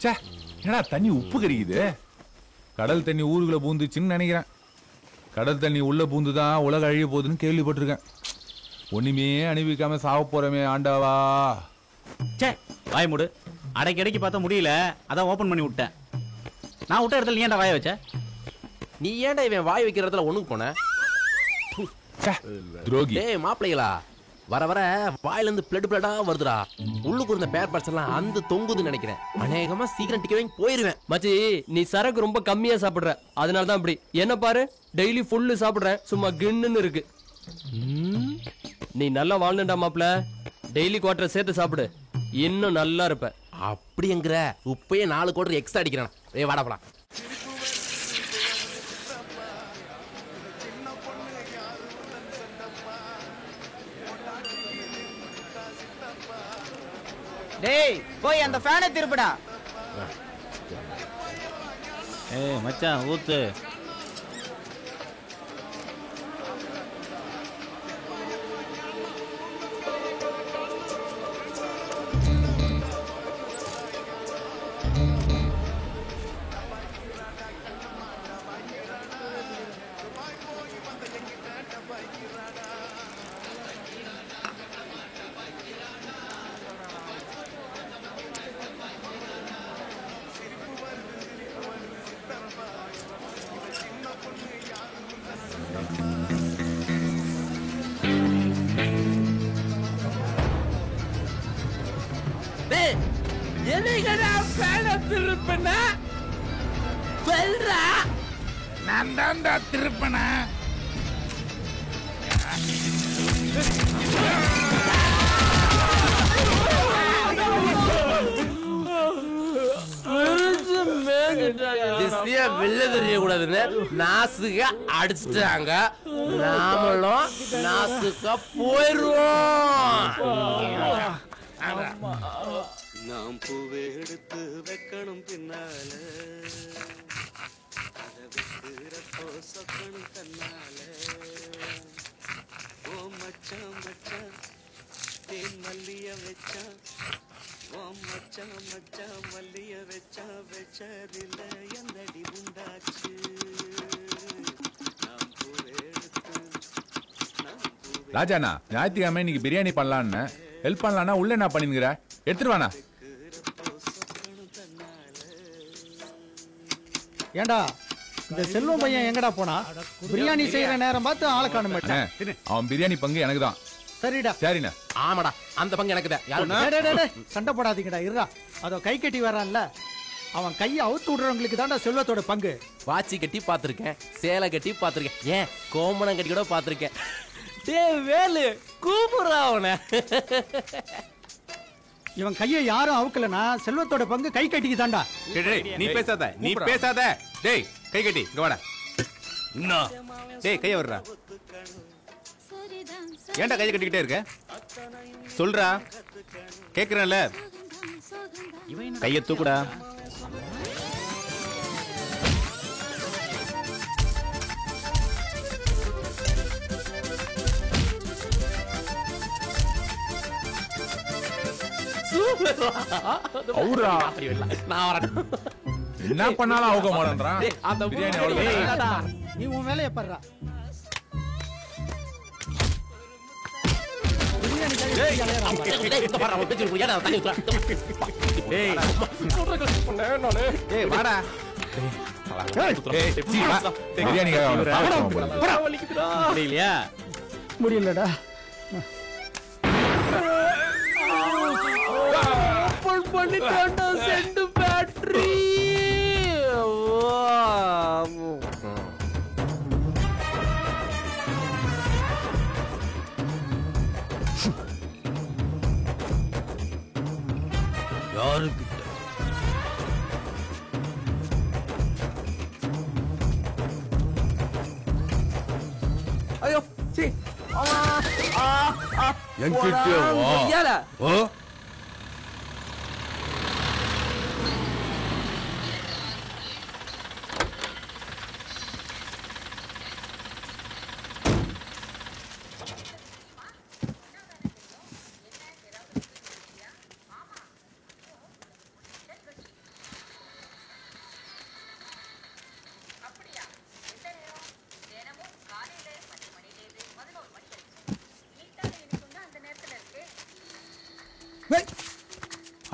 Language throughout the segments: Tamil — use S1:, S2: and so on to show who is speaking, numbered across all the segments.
S1: சே, என்னடா தண்ணி உப்பு கறிக்குது? கடல் தண்ணி ஊருக்குள்ள பூந்துச்சுன்னு நினைக்கிறேன். கடல் தண்ணி உள்ள பூந்துதான் உலக அழிய போகுதுன்னு கேள்விப்பட்டிருக்கேன். ஒண்ணுமே அணிவிக்காம சாவ போறமே ஆண்டாவா.
S2: சே, வாய் மூடு. அடைக்கடைக்கு பார்த்தா முடியல, அதான் ஓபன் பண்ணி விட்டேன். நான் விட்ட இடத்துல நீ ஏன்டா வாய வச்ச?
S3: நீ ஏன்டா இவன் வாய் வைக்கிற இடத்துல ஒண்ணுக்கு போன?
S1: துரோகி.
S3: டேய் மாப்பிள்ளைகளா, வர வர வாயில இருந்து பிளட்டா வருதுடா. உள்ளுக்கு இருந்த பேர் பார்ட்ஸ் எல்லாம் அந்த தொங்குதுன்னு நினைக்கிறேன். அநேகமா சீக்கிரம் டிக்கெட் வாங்கி போயிருவேன்.
S4: மச்சி, நீ சரக்கு ரொம்ப கம்மியா சாப்பிடுற, அதனாலதான் அப்படி. என்ன பாரு, டெய்லி ஃபுல்லு சாப்பிடுறேன், சும்மா கின்னு இருக்கு. நீ நல்லா வாழ்ந்துடா மாப்ள. டெய்லி குவார்டர் சேர்த்து சாப்பிடு, இன்னும் நல்லா இருப்ப.
S3: அப்படிங்கிற உப்பையே 4 குவார்டர் எக்ஸ்ட்ரா அடிக்கிறான். வாடா போலாம்.
S5: டேய், போய் அந்த ஃபேனை திருப்புடா.
S2: ஏய் மச்சான், ஊத்து.
S1: நான் தான்டா திருப்பன.
S3: வெளில தெரிய கூடாதுன்னு நாசுக அடிச்சுட்டாங்க. நாமளும் நாசுக்கா போயிருவோம்.
S6: நாம் பூவே எடுத்து வைக்கணும் பின்னால, அதை வைக்கிறப்போ சொக்கணும் தன்னால. ஓ மச்சான் மச்சான் தேன் மல்லிய வச்சான், ஓ மச்சான் மச்சான் மல்லிய வச்சான், வச்சதில்ல என்னடி உண்டாச்சு. நாம் பூவே எடுத்து
S1: ராஜாண்ணா, ஞாயிற்றுக்கிழமை இன்னைக்கு பிரியாணி பண்ணலான்னு ஹெல்ப் பண்ணலான்னா உள்ள என்ன பண்ணிருக்கிற? எடுத்துருவானா?
S7: ஏண்டா இந்த செல்வம் பையன் எங்கடா போனா? பிரியாணி செய்யற நேரம் பார்த்து ஆளை காண மாட்டேன்.
S1: அவன் பிரியாணி பங்கு எனக்கு தான்.
S7: சரிடா.
S1: சரிண்ணா.
S3: ஆமாடா, அந்த பங்கு எனக்கு தான்.
S7: சண்டை போடாதீங்கடா, இருடா. அதோ கை கட்டி வரான்ல, அவன் கையை அவுத்து விடுறவங்களுக்கு தான்டா செல்வத்தோட பங்கு.
S3: வாட்சி கட்டி பாத்திருக்கேன், சேலை கட்டி பாத்திருக்கேன், ஏன் கோமணம் கட்டி கூட பாத்திருக்கேன். வேலு கூப்பிடுறா அவனை.
S7: இவன் கையை யாரும் அவுக்கலனா செல்வத்தோட பங்கு கை கட்டிக்கு தாண்டா.
S8: நீ பேசாத, நீ பேசாத. டேய் கை கட்டி இங்க வாடா. டேய் கைய வர்றா. ஏன்டா கையை கட்டிக்கிட்டே இருக்க? சொல்றா, கேக்குறேன்ல. கையை தூக்குடா.
S1: என்ன பண்ணாலும் அவுக்க மாட்டேன்றான்.
S7: நீ உன் வேலையை பாருடா.
S8: வாடா.
S7: முடியலடா.
S4: பண்ணிட்டான்டா செண்டு பேட்டரி.
S3: யாருக்கு
S4: ஐயோ சி
S1: என்கிட்ட வா. ஓ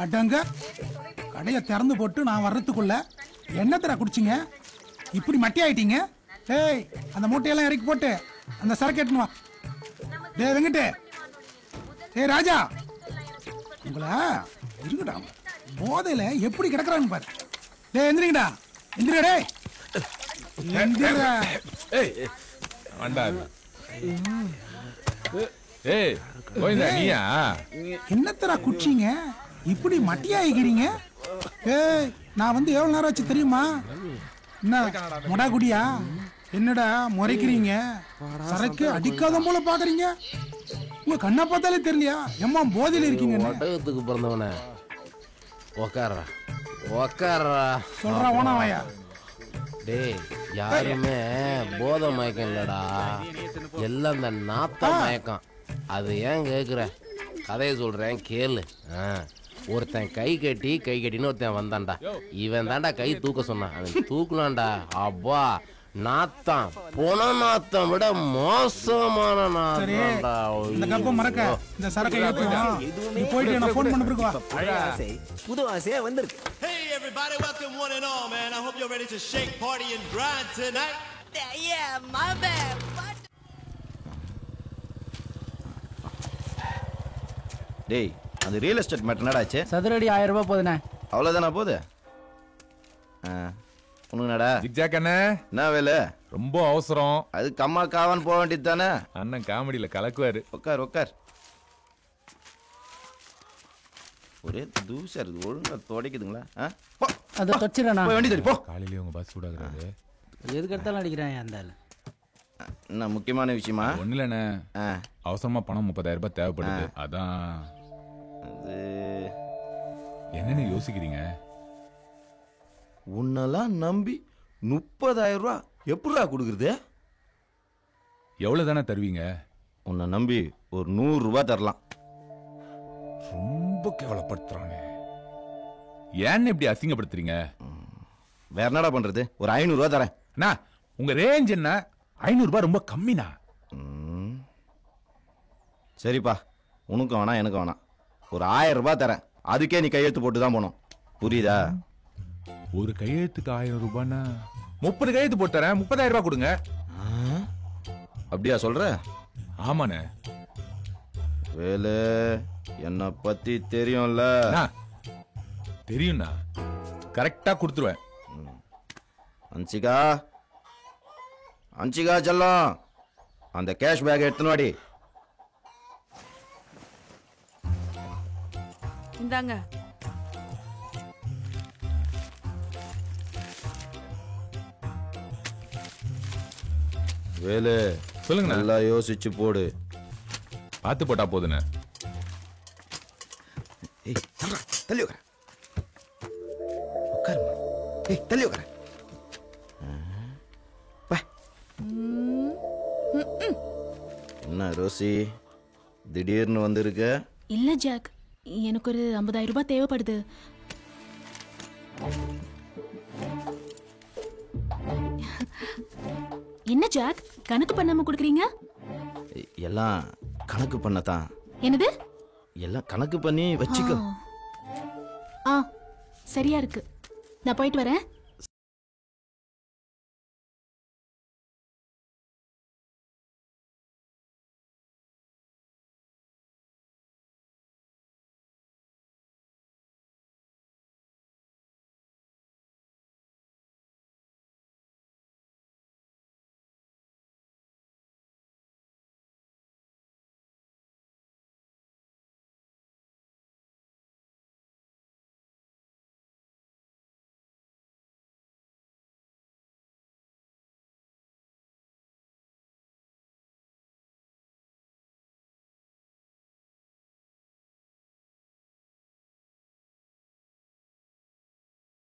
S9: அடங்க கடையை திறந்து போட்டு நான் வர்றதுக்குள்ள என்னத்தடா குடிச்சிங்க இப்படி மட்டி ஆயிட்டீங்க? டேய் அந்த மூட்டையெல்லாம் இறக்கி போட்டு அந்த சரக்கு எடுத்துன்னு வா. டேய் வெங்கட்டு, டேய் ராஜா, உங்களா இருங்கடா, போதையில எப்படி கிடக்குறாங்க பாரு. டேய் எந்திரிங்கடா, எந்திரா டேய், எந்திரா.
S1: ஏய் கோவிந்தா, நீயா?
S9: என்னத்தடா குடிச்சிங்க இப்படி மட்டியாயிக்கிறீங்க? ஏய் நான் வந்து எவ்வளவு நேரம் ஆச்சு தெரியுமா? என்ன மொடா குடியா? என்னடா முறைக்கிறீங்க? சரக்கு அடிக்காத போல பாக்குறீங்க. உங்க கண்ணை பார்த்தாலே தெரியலையா எம்மா போதையில இருக்கீங்க?
S3: ஒட்டகத்துக்கு பிறந்தவன உக்காரா உக்காரா
S9: சொல்றா ஓனாவாயா?
S3: டேய் யாருமே போதை மயக்கம் இல்லடா, எல்லாம் இந்த நாத்த மயக்கம். அது ஏன் கேக்குற? கதையை சொல்றேன் கேளு. ஒருத்தன் கை கட்டின்னு ஒருத்தன் வந்தான்டா. இவன் தான்டா கை தூக்க சொன்னான். அவன் தூக்குனான்டா. அப்பா நாத்தம் பொன நாத்தம் விட மோசமான நாத்தம்டா.
S9: இந்த கப்ப மறக்க இந்த சரக்கை ஏத்துவோம். நீ போயிட்டு நான் ஃபோன் பண்ண பிறகு வா.
S5: புது ஆசையா வந்திருக்கு.
S10: Hey everybody, welcome one and all, man. I hope you're ready to shake, party and grind tonight.
S11: Yeah, my bad. What?
S12: டேய் அந்த ரியல் எஸ்டேட் மேட்டர் என்னடாச்சு?
S5: சதுரடி 1000 ரூபாய் போதுண்ணே.
S12: அவ்வளோதானா போகுது? உனக்கு நடா
S1: ஜிக்ஜாக் அண்ணே,
S12: என்ன வேலை?
S1: ரொம்ப அவசரம்.
S12: அது கம்மா காவான்னு போக வேண்டியது தானே?
S1: அண்ணன் காமெடியில கலக்குவாரு.
S12: உட்கார். ஒரே தூசா இருக்கு, ஒழுங்கா துடைக்குதுங்களா?
S5: அதை தொச்சிடண்ணா.
S12: வண்டி தடி போ.
S1: காலையிலேயே உங்க பஸ் சூடாகிறாரு.
S5: எதுக்கு எடுத்தாலும் அடிக்கிறேன் அந்த ஆளு.
S12: என்ன முக்கியமான விஷயமா?
S1: ஒண்ணு இல்லண்ணே, அவசரமா பணம் 30,000 ரூபாய் தேவைப்படுது. அதான்.
S12: அது
S1: என்னன்னு யோசிக்கிறீங்க?
S12: உன்னெல்லாம் நம்பி 30,000 ரூபா எப்படிடா கொடுக்குறது?
S1: எவ்வளவு தானே தருவீங்க?
S12: உன்னை நம்பி ஒரு 100 ரூபாய் தரலாம்.
S1: ரொம்ப கேவலப்படுத்துறானே. ஏன்னு இப்படி அசிங்கப்படுத்துறீங்க?
S12: வேற என்னடா பண்றது? ஒரு 500 ரூபாய் தரேன்.
S1: அண்ணா உங்க ரேஞ்ச் என்ன? 500 ரூபாய் ரொம்ப கம்மினா.
S12: சரிப்பா, உனக்கு வேணாம் எனக்கு வேணாம். ஒரு 1000 ரூபாய் தரேன். அதுக்கே நீ கையெழுத்து போட்டு தான் போகணும். புரியுதா?
S1: ஒரு கையெழுத்துக்கு 1000 ரூபாய்னா 30 கையெழுத்து போட்டு தரேன். 30,000 ரூபாய் கொடுங்க.
S12: அப்படியா சொல்ற?
S1: ஆமாண்ணே.
S12: வேலு என்னை பத்தி தெரியும்ல?
S1: தெரியும்ண்ணா, கரெக்டா கொடுத்துருவேன்.
S12: அன்சிகா செல்லம், அந்த கேஷ் பேக் எடுத்துன்னு வாடி.
S11: இந்தாங்க.
S12: வேலு
S1: சொல்லுங்க.
S12: நல்லா யோசிச்சு போடு.
S1: பார்த்து போட்டா போதுண்ணே.
S12: தள்ளி உட்கார. தள்ளி உட்கார. என்ன ரோசி திடீர்னு வந்திருக்க?
S13: இல்ல ஜாக், எனக்கு ஒரு 50,000 ரூபாய் தேவைப்படுது. என்ன ஜாக் கணக்கு பண்ணாம கொடுக்குறீங்க?
S12: எல்லாம் கணக்கு பண்ணதான்.
S13: என்னது?
S12: எல்லாம் கணக்கு பண்ணி வச்சுக்கோ.
S13: சரியா இருக்கு. நான் போயிட்டு வரேன்.